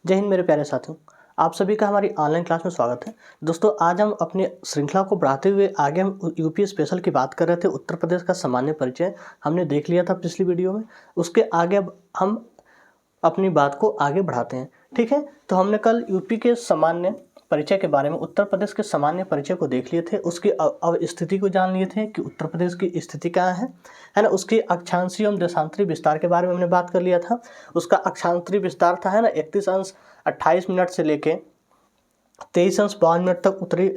जय हिंद मेरे प्यारे साथियों, आप सभी का हमारी ऑनलाइन क्लास में स्वागत है। दोस्तों, आज हम अपनी श्रृंखला को बढ़ाते हुए आगे हम यूपी स्पेशल की बात कर रहे थे। उत्तर प्रदेश का सामान्य परिचय हमने देख लिया था पिछली वीडियो में। उसके आगे अब हम अपनी बात को आगे बढ़ाते हैं। ठीक है, तो हमने कल यूपी के सामान्य परिचय के बारे में, उत्तर प्रदेश के सामान्य परिचय को देख लिए थे। उसकी स्थिति को जान लिए थे कि उत्तर प्रदेश की स्थिति क्या है ना। उसकी अक्षांशीय एवं देशांतरी विस्तार के बारे में हमने बात कर लिया था। उसका अक्षांतरी विस्तार था, है ना, 31 अंश 28 मिनट से लेके 23 अंश 52 मिनट तक उत्तरी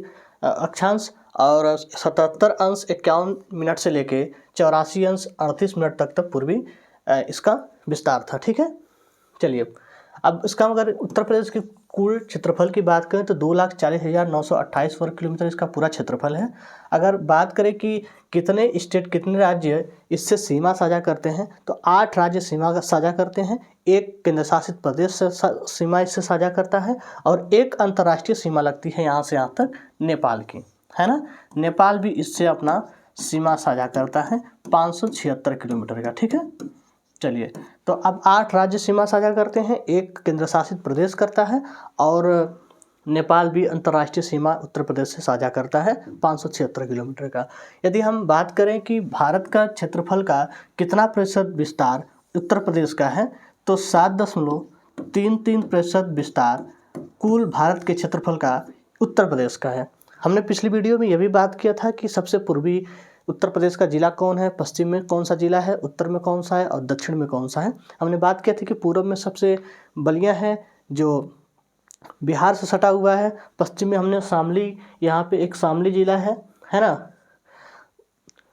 अक्षांश, और 77 अंश 51 मिनट से लेके 84 अंश 38 मिनट तक पूर्वी इसका विस्तार था। ठीक है, चलिए अब इसका अगर उत्तर प्रदेश के कुल क्षेत्रफल की बात करें तो 2,40,928 वर्ग किलोमीटर इसका पूरा क्षेत्रफल है। अगर बात करें कि कितने स्टेट, कितने राज्य इससे सीमा साझा करते हैं, तो 8 राज्य सीमा साझा करते हैं, एक केंद्र शासित प्रदेश से सीमा इससे साझा करता है, और एक अंतर्राष्ट्रीय सीमा लगती है यहाँ से यहाँ तक नेपाल की, है ना। नेपाल भी इससे अपना सीमा साझा करता है 576 किलोमीटर का। ठीक है, चलिए तो अब 8 राज्य सीमा साझा करते हैं, एक केंद्र शासित प्रदेश करता है, और नेपाल भी अंतर्राष्ट्रीय सीमा उत्तर प्रदेश से साझा करता है 576 किलोमीटर का। यदि हम बात करें कि भारत का क्षेत्रफल का कितना प्रतिशत विस्तार उत्तर प्रदेश का है, तो 7.33% विस्तार कुल भारत के क्षेत्रफल का उत्तर प्रदेश का है। हमने पिछली वीडियो में यह भी बात किया था कि सबसे पूर्वी उत्तर प्रदेश का जिला कौन है, पश्चिम में कौन सा जिला है, उत्तर में कौन सा है और दक्षिण में कौन सा है। हमने बात किया था कि पूर्व में सबसे बलिया है जो बिहार से सटा हुआ है, पश्चिम में हमने शामली, यहाँ पे एक शामली जिला है ना।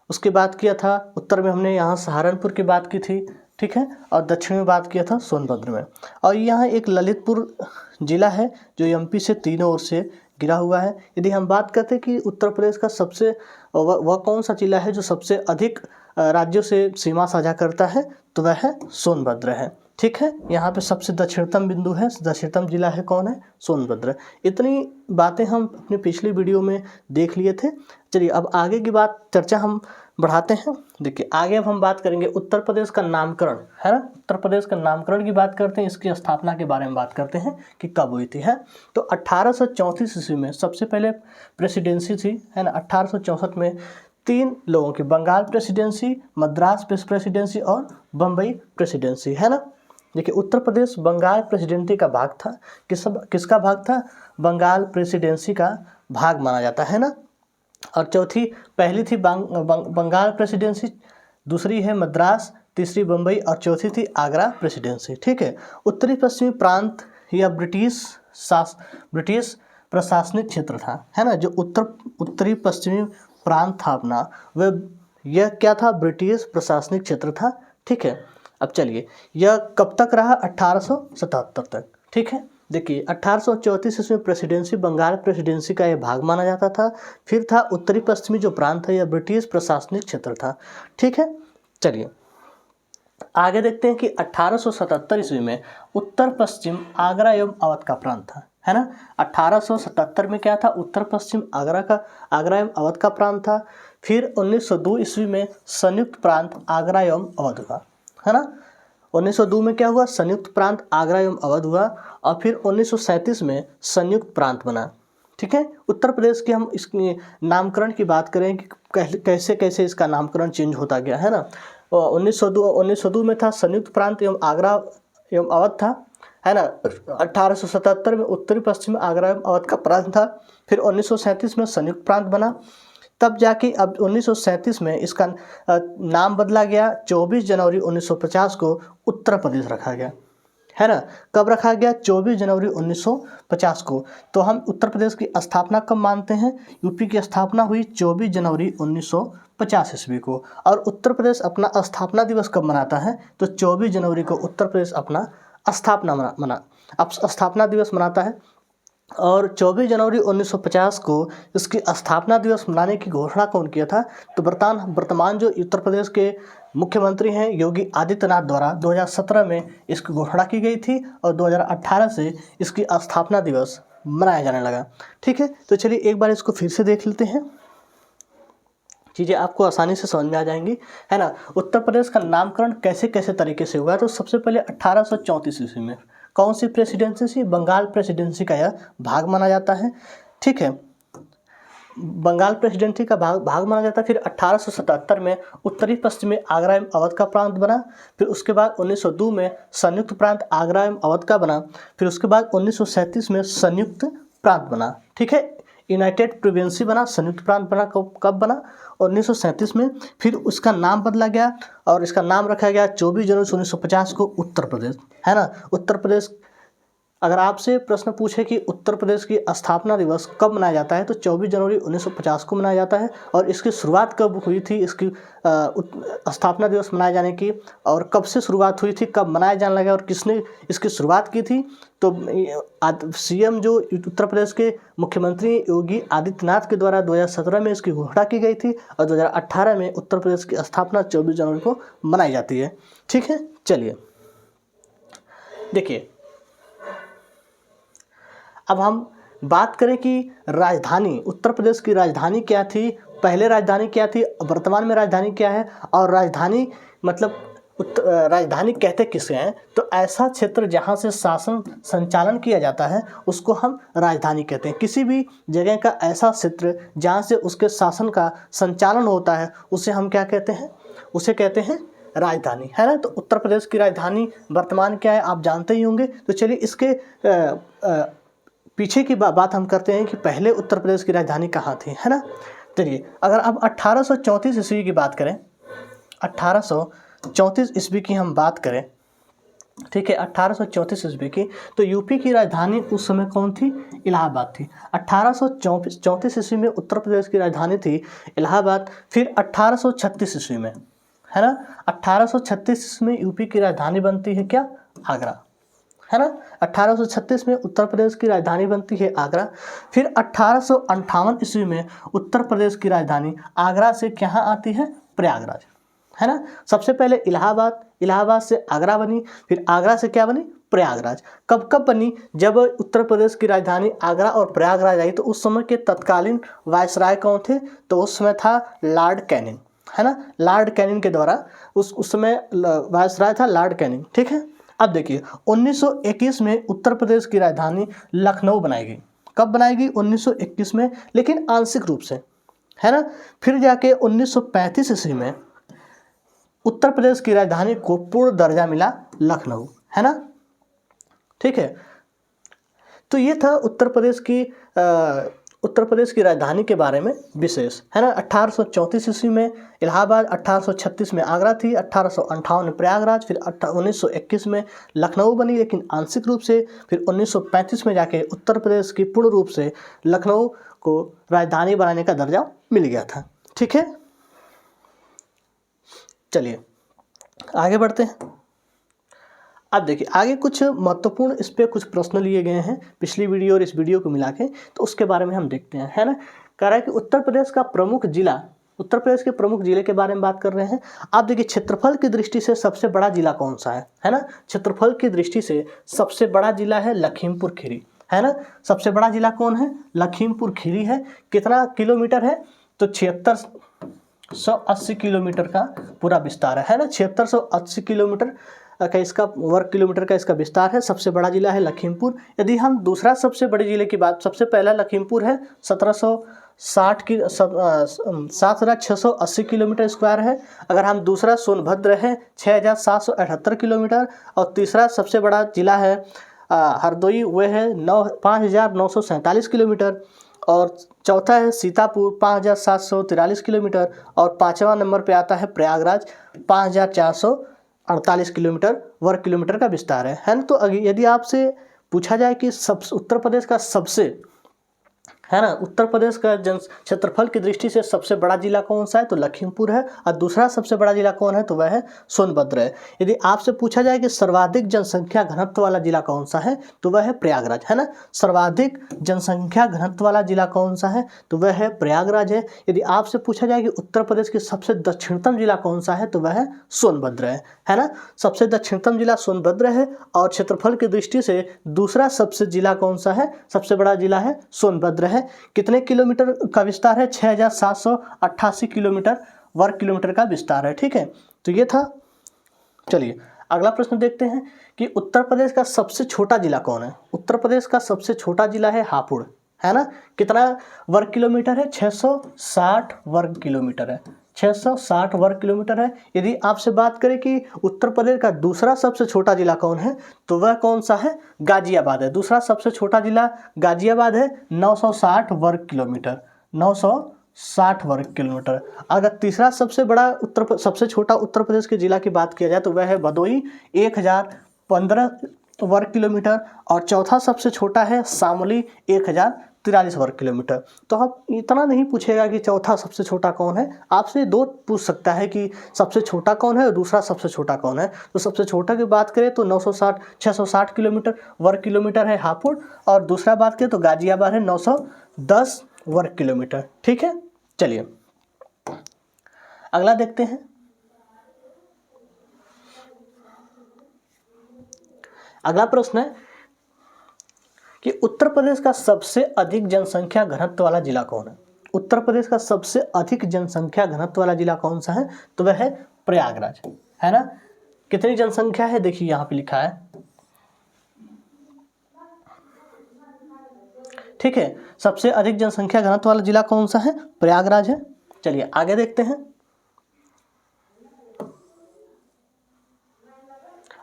उसके बात किया था, उत्तर में हमने यहाँ सहारनपुर की बात की थी। ठीक है, और दक्षिण में बात किया था सोनभद्र में। और यहाँ एक ललितपुर जिला है जो एमपी से तीनों ओर से गिरा हुआ है। यदि हम बात करते हैं कि उत्तर प्रदेश का सबसे वह कौन सा जिला है जो सबसे अधिक राज्यों से सीमा साझा करता है, तो वह है सोनभद्र है। ठीक है, यहाँ पे सबसे दक्षिणतम बिंदु है, दक्षिणतम जिला है कौन है, सोनभद्र। इतनी बातें हम अपनी पिछली वीडियो में देख लिए थे। चलिए अब आगे की बात चर्चा हम बढ़ाते हैं। देखिए आगे अब हम बात करेंगे उत्तर प्रदेश का नामकरण, है ना। उत्तर प्रदेश का नामकरण की बात करते हैं, इसकी स्थापना के बारे में बात करते हैं कि कब हुई थी, है। तो 1834 ईस्वी में सबसे पहले प्रेसिडेंसी थी, है ना। 1864 में 3 लोगों की, बंगाल प्रेसिडेंसी, मद्रास प्रेसिडेंसी और बम्बई प्रेसिडेंसी, है ना। देखिए उत्तर प्रदेश बंगाल प्रेसिडेंसी का भाग था। किसका भाग था? बंगाल प्रेसिडेंसी का भाग माना जाता है ना। और चौथी, पहली थी बंगाल प्रेसिडेंसी, दूसरी है मद्रास, तीसरी बम्बई और चौथी थी आगरा प्रेसिडेंसी। ठीक है, उत्तरी पश्चिमी प्रांत या ब्रिटिश प्रशासनिक क्षेत्र था, है ना। जो उत्तरी पश्चिमी प्रांत था अपना, वह यह क्या था? ब्रिटिश प्रशासनिक क्षेत्र था। ठीक है, अब चलिए यह कब तक रहा? 1877 तक। ठीक है, देखिए 1834 ईस्वी में प्रेसिडेंसी, बंगाल प्रेसिडेंसी का यह भाग माना जाता था। फिर था उत्तरी पश्चिमी जो प्रांत है, यह ब्रिटिश प्रशासनिक क्षेत्र था। ठीक है, चलिए आगे देखते हैं कि 1877 ईस्वी में उत्तर पश्चिम आगरा एवं अवध का प्रांत था, है ना। 1877 में क्या था? उत्तर पश्चिम आगरा एवं अवध का प्रांत था। फिर 1902 ईस्वी में संयुक्त प्रांत आगरा एवं अवध हुआ, है ना। 1902 में क्या हुआ? संयुक्त प्रांत आगरा एवं अवध हुआ। और फिर 1937 में संयुक्त प्रांत बना। ठीक है, उत्तर प्रदेश के हम इसके नामकरण की बात करें कि कैसे कैसे इसका नामकरण चेंज होता गया, है ना। 1902 में था संयुक्त प्रांत एवं आगरा एवं अवध था, है ना। 1877 में उत्तरी पश्चिम आगरा एवं अवध का प्रांत था। फिर 1937 में संयुक्त प्रांत बना। तब जाके अब 1937 में इसका नाम बदला गया। 24 जनवरी 1950 को उत्तर प्रदेश रखा गया, है ना। कब रखा गया? 24 जनवरी 1950 को। तो हम उत्तर प्रदेश की स्थापना कब मानते हैं? यूपी की स्थापना हुई 24 जनवरी 1950 ईस्वी को। और उत्तर प्रदेश अपना स्थापना दिवस कब मनाता है? तो 24 जनवरी को उत्तर प्रदेश अपना स्थापना दिवस मनाता है। और 24 जनवरी 1950 को इसकी स्थापना दिवस मनाने की घोषणा कौन किया था? तो वर्तमान जो उत्तर प्रदेश के मुख्यमंत्री हैं योगी आदित्यनाथ द्वारा 2017 में इसकी घोषणा की गई थी, और 2018 से इसकी स्थापना दिवस मनाया जाने लगा। ठीक है, तो चलिए एक बार इसको फिर से देख लेते हैं, चीज़ें आपको आसानी से समझ में आ जाएंगी, है ना। उत्तर प्रदेश का नामकरण कैसे कैसे तरीके से हुआ? तो सबसे पहले 1834 ईस्वी में कौन सी प्रेसिडेंसी थी? बंगाल प्रेसिडेंसी का यह भाग माना जाता है। ठीक है, बंगाल प्रेसिडेंसी का भाग माना जाता है। फिर 1877 में उत्तरी पश्चिमी आगरा एवं अवध का प्रांत बना। फिर उसके बाद 1902 में संयुक्त प्रांत आगरा एवं अवध का बना। फिर उसके बाद 1937 में संयुक्त प्रांत बना। ठीक है, यूनाइटेड प्रोविंसी बना, संयुक्त प्रांत बना कब बना? 1937 में। फिर उसका नाम बदला गया और इसका नाम रखा गया 24 जनवरी 1950 को उत्तर प्रदेश, है ना। उत्तर प्रदेश, अगर आपसे प्रश्न पूछे कि उत्तर प्रदेश की स्थापना दिवस कब मनाया जाता है तो 24 जनवरी 1950 को मनाया जाता है। और इसकी शुरुआत कब हुई थी, इसकी स्थापना दिवस मनाए जाने की, और कब से शुरुआत हुई थी, कब मनाया जाने लगा और किसने इसकी शुरुआत की थी? तो सीएम जो उत्तर प्रदेश के मुख्यमंत्री योगी आदित्यनाथ के द्वारा 2017 में इसकी घोषणा की गई थी और 2018 में उत्तर प्रदेश की स्थापना 24 जनवरी को मनाई जाती है। ठीक है, चलिए देखिए, अब हम बात करें कि राजधानी, उत्तर प्रदेश की राजधानी क्या थी, पहले राजधानी क्या थी, वर्तमान में राजधानी क्या है, और राजधानी मतलब राजधानी कहते किसे हैं? तो ऐसा क्षेत्र जहाँ से शासन संचालन किया जाता है उसको हम राजधानी कहते हैं। किसी भी जगह का ऐसा क्षेत्र जहाँ से उसके शासन का संचालन होता है उसे हम क्या कहते हैं? उसे कहते हैं राजधानी, है ना। तो उत्तर प्रदेश की राजधानी वर्तमान क्या है आप जानते ही होंगे। तो चलिए इसके पीछे की बात हम करते हैं कि पहले उत्तर प्रदेश की राजधानी कहाँ थी, है ना। चलिए, अगर अब 1834 ईस्वी की बात करें, 1834 ईस्वी की हम बात करें, ठीक है, 1834 ईस्वी की, तो यूपी की राजधानी उस समय कौन थी? इलाहाबाद थी। 1834 ईस्वी में उत्तर प्रदेश की राजधानी थी इलाहाबाद। फिर 1836 ईस्वी में, है ना, 1836 ईस्वी में यूपी की राजधानी बनती है क्या? आगरा, है ना। 1836 में उत्तर प्रदेश की राजधानी बनती है आगरा। फिर 1858 ईस्वी में उत्तर प्रदेश की राजधानी आगरा से कहाँ आती है? प्रयागराज, है ना। सबसे पहले इलाहाबाद से आगरा बनी, फिर आगरा से क्या बनी? प्रयागराज। कब बनी? जब उत्तर प्रदेश की राजधानी आगरा और प्रयागराज आई तो उस समय के तत्कालीन वायसराय कौन थे? तो उस समय था लॉर्ड कैनिंग, है ना। लॉर्ड कैनिंग के द्वारा उस समय वायसराय था लॉर्ड कैनिंग। ठीक है, अब देखिए 1921 में उत्तर प्रदेश की राजधानी लखनऊ बनाई गई। कब बनाई गई? 1921 में, लेकिन आंशिक रूप से, है ना। फिर जाके 1935 ईस्वी में उत्तर प्रदेश की राजधानी को पूर्ण दर्जा मिला लखनऊ, है ना। ठीक है, तो ये था उत्तर प्रदेश की राजधानी के बारे में विशेष, है ना। 1834 ईस्वी में इलाहाबाद, 1836 में आगरा थी, 1858 में प्रयागराज, फिर 1921 में लखनऊ बनी लेकिन आंशिक रूप से। फिर 1935 में जाके उत्तर प्रदेश की पूर्ण रूप से लखनऊ को राजधानी बनाने का दर्जा मिल गया था। ठीक है, चलिए आगे बढ़ते हैं। अब देखिए आगे कुछ महत्वपूर्ण इस पर कुछ प्रश्न लिए गए हैं पिछली वीडियो और इस वीडियो को मिला के, तो उसके बारे में हम देखते हैं, है ना। कह रहा है कि उत्तर प्रदेश का प्रमुख जिला, उत्तर प्रदेश के प्रमुख जिले के बारे में बात कर रहे हैं। आप देखिए क्षेत्रफल की दृष्टि से सबसे बड़ा जिला कौन सा है ना। क्षेत्रफल की दृष्टि से सबसे बड़ा जिला है लखीमपुर खीरी, है ना। सबसे बड़ा जिला कौन है? लखीमपुर खीरी है। कितना किलोमीटर है? तो 7680 किलोमीटर का पूरा विस्तार है ना। 7680 किलोमीटर का इसका वर्ग किलोमीटर का इसका विस्तार है। सबसे बड़ा जिला है लखीमपुर। यदि हम दूसरा सबसे बड़े जिले की बात, सबसे पहला लखीमपुर है 7680 किलोमीटर स्क्वायर है। अगर हम दूसरा सोनभद्र है 6778 किलोमीटर, और तीसरा सबसे बड़ा जिला है हरदोई, वह है 5947 किलोमीटर, और चौथा है सीतापुर 5743 किलोमीटर, और पाँचवा नंबर पे आता है प्रयागराज 5448 किलोमीटर वर्ग किलोमीटर का विस्तार है ना। तो यदि आपसे पूछा जाए कि उत्तर प्रदेश का सबसे, है ना, उत्तर प्रदेश का क्षेत्रफल की दृष्टि से सबसे बड़ा जिला कौन सा है? तो लखीमपुर है। और दूसरा सबसे बड़ा जिला कौन है? तो वह है सोनभद्र है। यदि आपसे पूछा जाए कि सर्वाधिक जनसंख्या घनत्व वाला जिला कौन सा है? तो वह है प्रयागराज, है ना। सर्वाधिक जनसंख्या घनत्व वाला जिला कौन सा है? तो वह है प्रयागराज है। यदि आपसे पूछा जाए कि उत्तर प्रदेश की सबसे दक्षिणतम जिला कौन सा है? तो वह है सोनभद्र है ना। सबसे दक्षिणतम जिला सोनभद्र है। और क्षेत्रफल की दृष्टि से दूसरा सबसे जिला कौन सा है? सबसे बड़ा जिला है सोनभद्र है। कितने किलोमीटर का विस्तार है? 6788 किलोमीटर वर्ग किलोमीटर का विस्तार है। ठीक है, तो ये था। चलिए अगला प्रश्न देखते हैं कि उत्तर प्रदेश का सबसे छोटा जिला कौन है। उत्तर प्रदेश का सबसे छोटा जिला है हापुड़, है ना। कितना वर्ग किलोमीटर है? 660 वर्ग किलोमीटर है, 660 वर्ग किलोमीटर है। यदि आपसे बात करें कि उत्तर प्रदेश का दूसरा सबसे छोटा जिला कौन है, तो वह कौन सा है? गाजियाबाद है। दूसरा सबसे छोटा जिला गाजियाबाद है, 960 वर्ग किलोमीटर, 960 वर्ग किलोमीटर। अगर तीसरा सबसे छोटा उत्तर प्रदेश के जिला की बात किया जाए तो वह है भदोही, 1015 वर्ग किलोमीटर। और चौथा सबसे छोटा है शामली, 1043 वर्ग किलोमीटर। तो आप इतना नहीं पूछेगा कि चौथा सबसे छोटा कौन है, आपसे दो पूछ सकता है कि सबसे छोटा कौन है और दूसरा सबसे छोटा कौन है। तो सबसे छोटा की बात करें तो 660 किलोमीटर वर्ग किलोमीटर है हापुड़, और दूसरा बात करें तो गाजियाबाद है 910 वर्ग किलोमीटर। ठीक है, चलिए अगला देखते हैं। अगला प्रश्न है कि उत्तर प्रदेश का सबसे अधिक जनसंख्या घनत्व वाला जिला कौन है। उत्तर प्रदेश का सबसे अधिक जनसंख्या घनत्व वाला जिला कौन सा है, तो वह है प्रयागराज, है ना। कितनी जनसंख्या है, देखिए यहाँ पे लिखा है। ठीक है, सबसे अधिक जनसंख्या घनत्व वाला जिला कौन सा है? प्रयागराज है। चलिए आगे देखते हैं।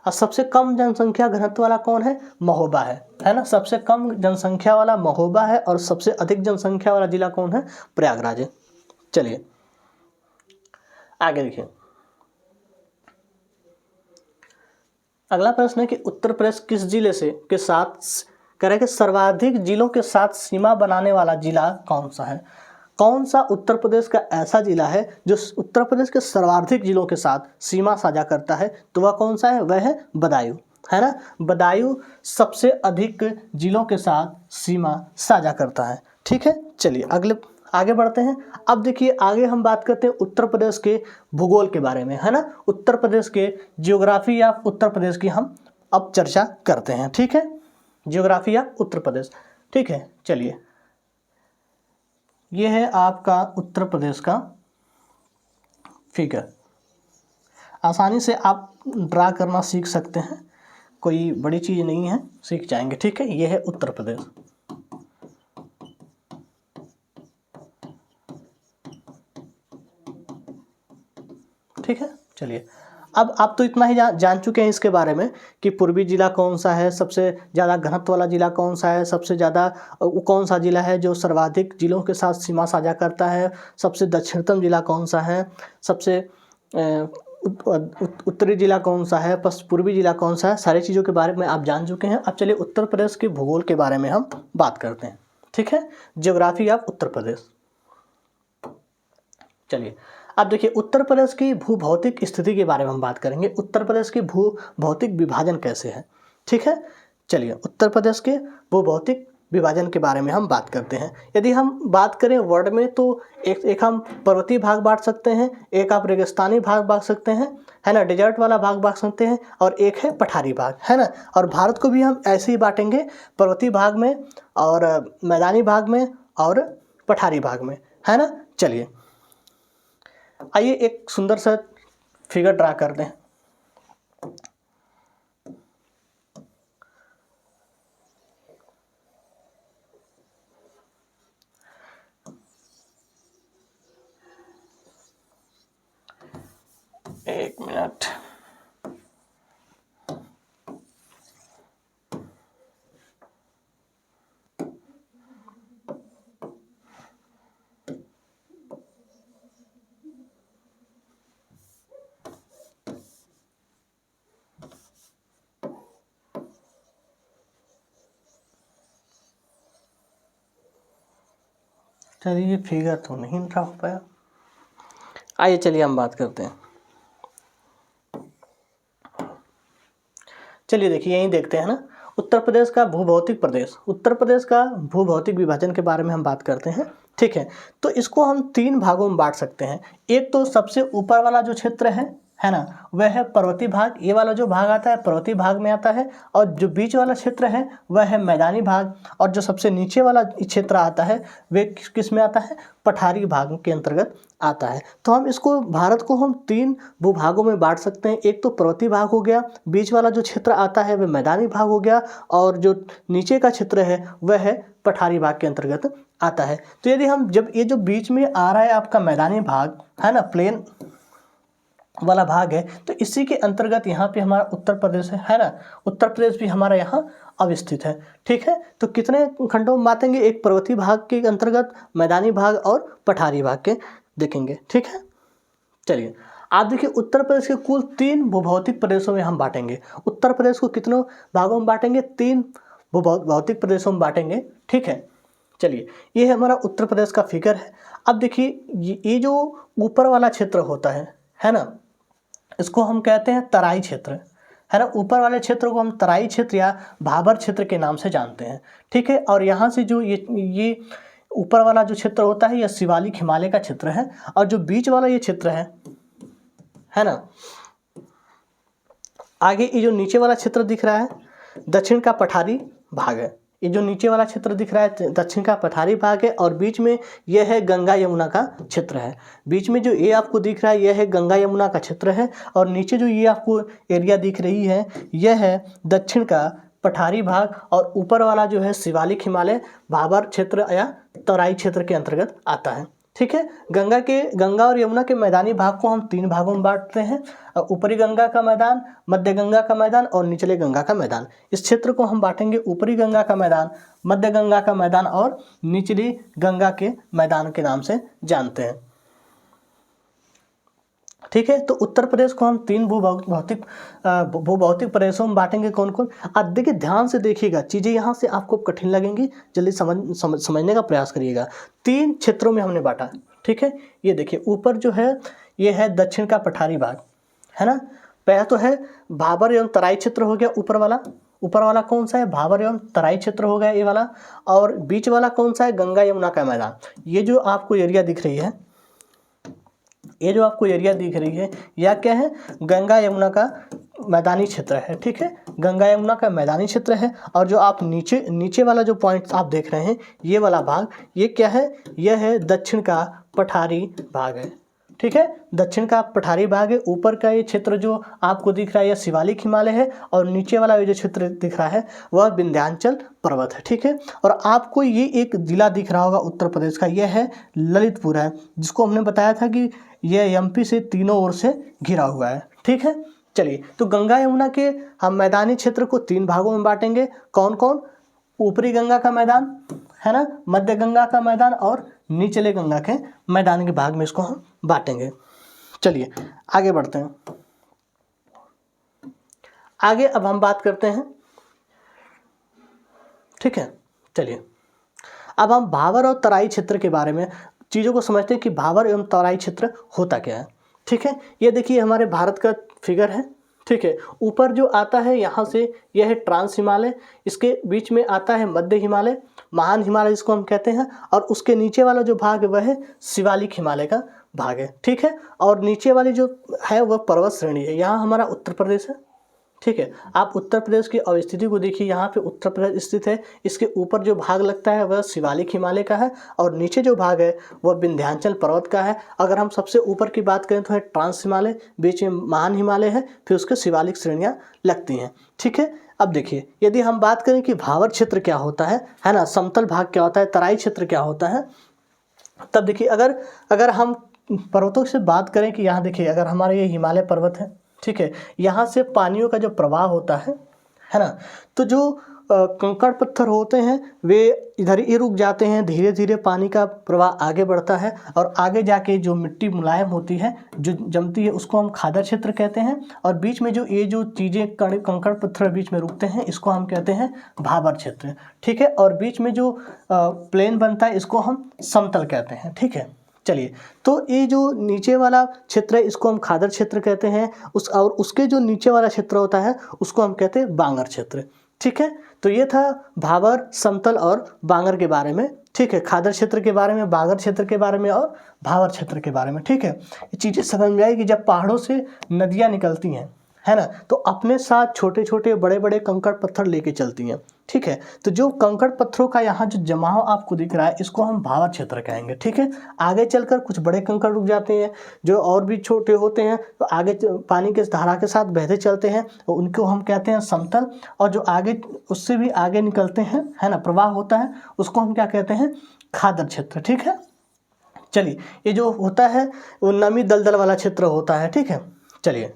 और सबसे कम जनसंख्या घनत्व वाला कौन है? महोबा है ना। सबसे कम जनसंख्या वाला महोबा है, और सबसे अधिक जनसंख्या वाला जिला कौन है? प्रयागराज है। चलिए आगे देखिए। अगला प्रश्न है कि उत्तर प्रदेश किस जिले से के साथ करें सर्वाधिक जिलों के साथ सीमा बनाने वाला जिला कौन सा है। कौन सा उत्तर प्रदेश का ऐसा जिला है जो उत्तर प्रदेश के सर्वाधिक जिलों के साथ सीमा साझा करता है, तो वह कौन सा है? वह है बदायूं, है ना। बदायूं सबसे अधिक जिलों के साथ सीमा साझा करता है। ठीक है, चलिए आगे बढ़ते हैं। अब देखिए आगे हम बात करते हैं उत्तर प्रदेश के भूगोल के बारे में, है ना। उत्तर प्रदेश के जियोग्राफी या उत्तर प्रदेश की हम अब चर्चा करते हैं। ठीक है, जियोग्राफी या उत्तर प्रदेश। ठीक है, चलिए ये है आपका उत्तर प्रदेश का फिगर। आसानी से आप ड्रा करना सीख सकते हैं, कोई बड़ी चीज़ नहीं है, सीख जाएंगे। ठीक है, ये है उत्तर प्रदेश। ठीक है, चलिए अब आप तो इतना ही जान चुके हैं इसके बारे में कि पूर्वी जिला कौन सा है, सबसे ज़्यादा घनत्व वाला जिला कौन सा है, सबसे ज़्यादा कौन सा जिला है जो सर्वाधिक जिलों के साथ सीमा साझा करता है, सबसे दक्षिणतम जिला कौन सा है, सबसे उत्तरी जिला कौन सा है, पूर्वी जिला कौन सा है। सारी चीज़ों के बारे में आप जान चुके हैं। अब चलिए उत्तर प्रदेश के भूगोल के बारे में हम बात करते हैं। ठीक है, जियोग्राफी ऑफ उत्तर प्रदेश। चलिए अब देखिए उत्तर प्रदेश की भूभौतिक स्थिति के बारे में हम बात करेंगे। उत्तर प्रदेश की भूभौतिक विभाजन कैसे है। ठीक है, चलिए उत्तर प्रदेश के भूभौतिक विभाजन के बारे में हम बात करते हैं। यदि हम बात करें वर्ड में तो एक हम पर्वतीय भाग बांट सकते हैं, एक आप रेगिस्तानी भाग बांट सकते हैं, है ना, डेजर्ट वाला भाग बांट सकते हैं, और एक है पठारी भाग, है ना। और भारत को भी हम ऐसे ही बांटेंगे, पर्वतीय भाग में और मैदानी भाग में और पठारी भाग में, है ना। चलिए आइए एक सुंदर सा फिगर ड्रा करते हैं। एक मिनट, चलिए फिगर तो नहीं ड्रा हो पाया। आइए चलिए हम बात करते हैं। चलिए देखिए यहीं देखते हैं ना, उत्तर प्रदेश का भूभौतिक प्रदेश, उत्तर प्रदेश का भूभौतिक विभाजन के बारे में हम बात करते हैं। ठीक है, तो इसको हम 3 भागों में बांट सकते हैं। एक तो सबसे ऊपर वाला जो क्षेत्र है है ना, वह है पर्वतीय भाग। ये वाला जो भाग आता है पर्वतीय भाग में आता है, और जो बीच वाला क्षेत्र है वह है मैदानी भाग, और जो सबसे नीचे वाला क्षेत्र आता है वे किस में आता है, पठारी भाग के अंतर्गत आता है। तो हम इसको, भारत को हम 3 भूभागों में बांट सकते हैं। एक तो पर्वतीय भाग हो गया, बीच वाला जो क्षेत्र आता है वह मैदानी भाग हो गया, और जो नीचे का क्षेत्र है वह है पठारी भाग के अंतर्गत आता है। तो यदि हम, जब ये जो बीच में आ रहा है आपका मैदानी भाग है ना, प्लेन वाला भाग है, तो इसी के अंतर्गत यहाँ पे हमारा उत्तर प्रदेश है ना, उत्तर प्रदेश भी हमारा यहाँ अवस्थित है। ठीक है, तो कितने खंडों में बांटेंगे, एक पर्वतीय भाग के अंतर्गत, मैदानी भाग और पठारी भाग के देखेंगे। ठीक है, चलिए आप देखिए, उत्तर प्रदेश के कुल 3 भूभौतिक प्रदेशों में हम बांटेंगे। उत्तर प्रदेश को कितनों भागों में बांटेंगे, 3 भौतिक प्रदेशों में बांटेंगे। ठीक है, चलिए ये है हमारा उत्तर प्रदेश का फिगर है। अब देखिए ये जो ऊपर वाला क्षेत्र होता है ना, इसको हम कहते हैं तराई क्षेत्र, है ना। ऊपर वाले क्षेत्र को हम तराई क्षेत्र या भाबर क्षेत्र के नाम से जानते हैं। ठीक है, और यहाँ से जो ये ऊपर वाला जो क्षेत्र होता है यह शिवालिक हिमालय का क्षेत्र है, और जो बीच वाला ये क्षेत्र है ना, आगे ये जो नीचे वाला क्षेत्र दिख रहा है दक्षिण का पठारी भाग है। ये जो नीचे वाला क्षेत्र दिख रहा है दक्षिण का पठारी भाग है, और बीच में यह है गंगा यमुना का क्षेत्र है। बीच में जो ये आपको दिख रहा है यह है गंगा यमुना का क्षेत्र है, और नीचे जो ये आपको एरिया दिख रही है यह है दक्षिण का पठारी भाग, और ऊपर वाला जो है शिवालिक हिमालय भाबर क्षेत्र या तराई क्षेत्र के अंतर्गत आता है। ठीक है, गंगा और यमुना के मैदानी भाग को हम 3 भागों में बांटते हैं, ऊपरी गंगा का मैदान, मध्य गंगा का मैदान और निचले गंगा का मैदान। इस क्षेत्र को हम बांटेंगे ऊपरी गंगा का मैदान, मध्य गंगा का मैदान और निचली गंगा के मैदान के नाम से जानते हैं। ठीक है, तो उत्तर प्रदेश को हम 3 भूभौतिक प्रदेशों में बांटेंगे। कौन कौन, अब देखिए ध्यान से देखिएगा, चीज़ें यहाँ से आपको कठिन लगेंगी, जल्दी समझने का प्रयास करिएगा। 3 क्षेत्रों में हमने बांटा। ठीक है, ये देखिए ऊपर जो है ये है दक्षिण का पठारी भाग, है ना। पहला तो है भाबर एवं तराई क्षेत्र हो गया ऊपर वाला कौन सा है, भाबर एवं तराई क्षेत्र हो गया ये वाला, और बीच वाला कौन सा है, गंगा यमुना का मैदान। ये जो आपको एरिया दिख रही है, ये जो आपको एरिया दिख रही है यह क्या है, गंगा यमुना का मैदानी क्षेत्र है। ठीक है, गंगा यमुना का मैदानी क्षेत्र है, और जो आप नीचे वाला जो पॉइंट आप देख रहे हैं ये वाला भाग, ये क्या है, यह है दक्षिण का पठारी भाग है। ठीक है, दक्षिण का पठारी भाग है। ऊपर का ये क्षेत्र जो आपको दिख रहा है यह शिवालिक हिमालय है, और नीचे वाला ये जो क्षेत्र दिख रहा है वह विंध्याचल पर्वत है। ठीक है, और आपको ये एक जिला दिख रहा होगा उत्तर प्रदेश का, यह है ललितपुर है, जिसको हमने बताया था कि यह एमपी से तीनों ओर से घिरा हुआ है। ठीक है, चलिए तो गंगा यमुना के हम मैदानी क्षेत्र को 3 भागों में बांटेंगे। कौन कौन, ऊपरी गंगा का मैदान है ना, मध्य गंगा का मैदान और निचले गंगा के मैदान के भाग में इसको हम बांटेंगे। चलिए आगे बढ़ते हैं। आगे अब हम बात करते हैं। ठीक है, चलिए अब हम भाबर और तराई क्षेत्र के बारे में चीज़ों को समझते हैं कि भाबर एवं तराई क्षेत्र होता क्या है। ठीक है, ये देखिए हमारे भारत का फिगर है। ठीक है, ऊपर जो आता है यहाँ से यह है ट्रांस हिमालय, इसके बीच में आता है मध्य हिमालय, महान हिमालय जिसको हम कहते हैं, और उसके नीचे वाला जो भाग है वह है शिवालिक हिमालय का भाग है। ठीक है, और नीचे वाली जो है वह पर्वत श्रेणी है। यहाँ हमारा उत्तर प्रदेश है। ठीक है, आप उत्तर प्रदेश की अवस्थिति को देखिए, यहाँ पे उत्तर प्रदेश स्थित है। इसके ऊपर जो भाग लगता है वह शिवालिक हिमालय का है, और नीचे जो भाग है वह विंध्याचल पर्वत का है। अगर हम सबसे ऊपर की बात करें तो है ट्रांस हिमालय, बीच में महान हिमालय है, फिर उसके शिवालिक श्रेणियाँ लगती हैं। ठीक है, अब देखिए यदि हम बात करें कि भाबर क्षेत्र क्या होता है ना, समतल भाग क्या होता है, तराई क्षेत्र क्या होता है, तब देखिए अगर हम पर्वतों से बात करें कि यहाँ देखिए अगर हमारे ये हिमालय पर्वत है, ठीक है, यहाँ से पानियों का जो प्रवाह होता है ना, तो जो कंकड़ पत्थर होते हैं वे इधर ही रुक जाते हैं, धीरे धीरे पानी का प्रवाह आगे बढ़ता है, और आगे जाके जो मिट्टी मुलायम होती है जो जमती है उसको हम खादर क्षेत्र कहते हैं, और बीच में जो ये जो चीज़ें कंकड़ पत्थर बीच में रुकते हैं इसको हम कहते हैं भाबर क्षेत्र। ठीक है, और बीच में जो प्लेन बनता है इसको हम समतल कहते हैं। ठीक है, चलिए तो ये जो नीचे वाला क्षेत्र है इसको हम खादर क्षेत्र कहते हैं, और उसके जो नीचे वाला क्षेत्र होता है उसको हम कहते हैं बांगर क्षेत्र। ठीक है, तो ये था भाबर, समतल और बांगर के बारे में ठीक है, खादर क्षेत्र के बारे में, बागर क्षेत्र के बारे में और भावर क्षेत्र के बारे में। ठीक है, ये चीज़ें समझ में आएगी। जब पहाड़ों से नदियाँ निकलती हैं, है ना, तो अपने साथ छोटे छोटे बड़े बड़े कंकड़ पत्थर लेके चलती हैं। ठीक है, तो जो कंकड़ पत्थरों का यहाँ जो जमाव आपको दिख रहा है, इसको हम भावर क्षेत्र कहेंगे। ठीक है, आगे चलकर कुछ बड़े कंकड़ रुक जाते हैं जो और भी छोटे होते हैं, तो आगे पानी के धारा के साथ बहते चलते हैं, तो उनको हम कहते हैं समतल। और जो आगे उससे भी आगे निकलते हैं, है ना, प्रवाह होता है, उसको हम क्या कहते हैं, खादर क्षेत्र। ठीक है, चलिए, ये जो होता है वो नमी दलदल वाला क्षेत्र होता है। ठीक है, चलिए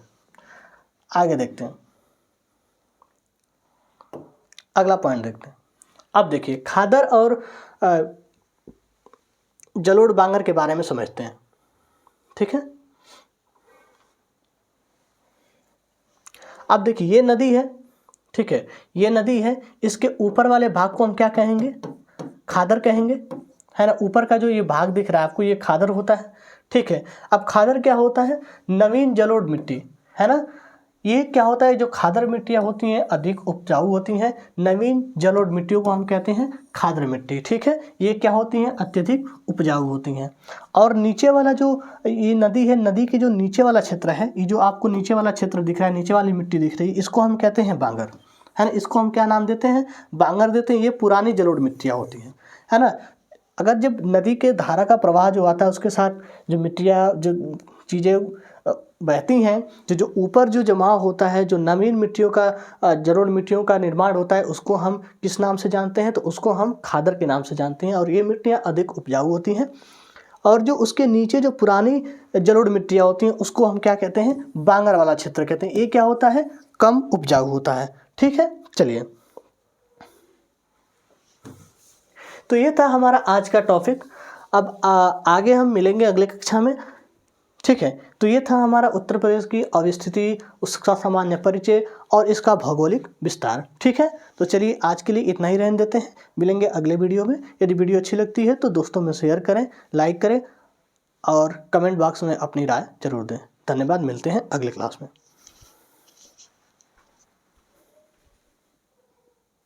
आगे देखते हैं, अगला पॉइंट देखते हैं। अब देखिए, खादर और जलोढ़ बांगर के बारे में समझते हैं। ठीक है, अब देखिए ये नदी है। ठीक है, ये नदी है, इसके ऊपर वाले भाग को हम क्या कहेंगे, खादर कहेंगे, है ना। ऊपर का जो ये भाग दिख रहा है आपको, ये खादर होता है। ठीक है, अब खादर क्या होता है, नवीन जलोढ़ मिट्टी, है ना। ये क्या होता है, जो खादर मिट्टियाँ होती हैं अधिक उपजाऊ होती हैं, नवीन जलोढ़ मिट्टियों को हम कहते हैं खादर मिट्टी। ठीक है, ये क्या होती हैं, अत्यधिक उपजाऊ होती हैं। और नीचे वाला जो ये नदी है, नदी के जो नीचे वाला क्षेत्र है, ये जो आपको नीचे वाला क्षेत्र दिख रहा है, नीचे वाली मिट्टी दिख रही है, इसको हम कहते हैं बांगर, है ना। इसको हम क्या नाम देते हैं, बांगर देते हैं। ये पुरानी जलोढ़ मिट्टियाँ होती हैं, है ना। अगर जब नदी के धारा का प्रवाह जो आता है, उसके साथ जो मिट्टियाँ, जो चीज़ें बहती हैं, जो ऊपर जो जमाव होता है, जो नवीन मिट्टियों का, जलोढ़ मिट्टियों का निर्माण होता है, उसको हम किस नाम से जानते हैं, तो उसको हम खादर के नाम से जानते हैं। और ये मिट्टियाँ अधिक उपजाऊ होती हैं। और जो उसके नीचे जो पुरानी जलोढ़ मिट्टियाँ होती हैं, उसको हम क्या कहते हैं, बांगर वाला क्षेत्र कहते हैं। ये क्या होता है, कम उपजाऊ होता है। ठीक है, चलिए, तो ये था हमारा आज का टॉपिक। अब आगे हम मिलेंगे अगले कक्षा में। ठीक है, तो ये था हमारा उत्तर प्रदेश की अवस्थिति, उसका सामान्य परिचय और इसका भौगोलिक विस्तार। ठीक है, तो चलिए आज के लिए इतना ही रहने देते हैं, मिलेंगे अगले वीडियो में। यदि वीडियो अच्छी लगती है तो दोस्तों में शेयर करें, लाइक करें और कमेंट बॉक्स में अपनी राय जरूर दें। धन्यवाद, मिलते हैं अगले क्लास में।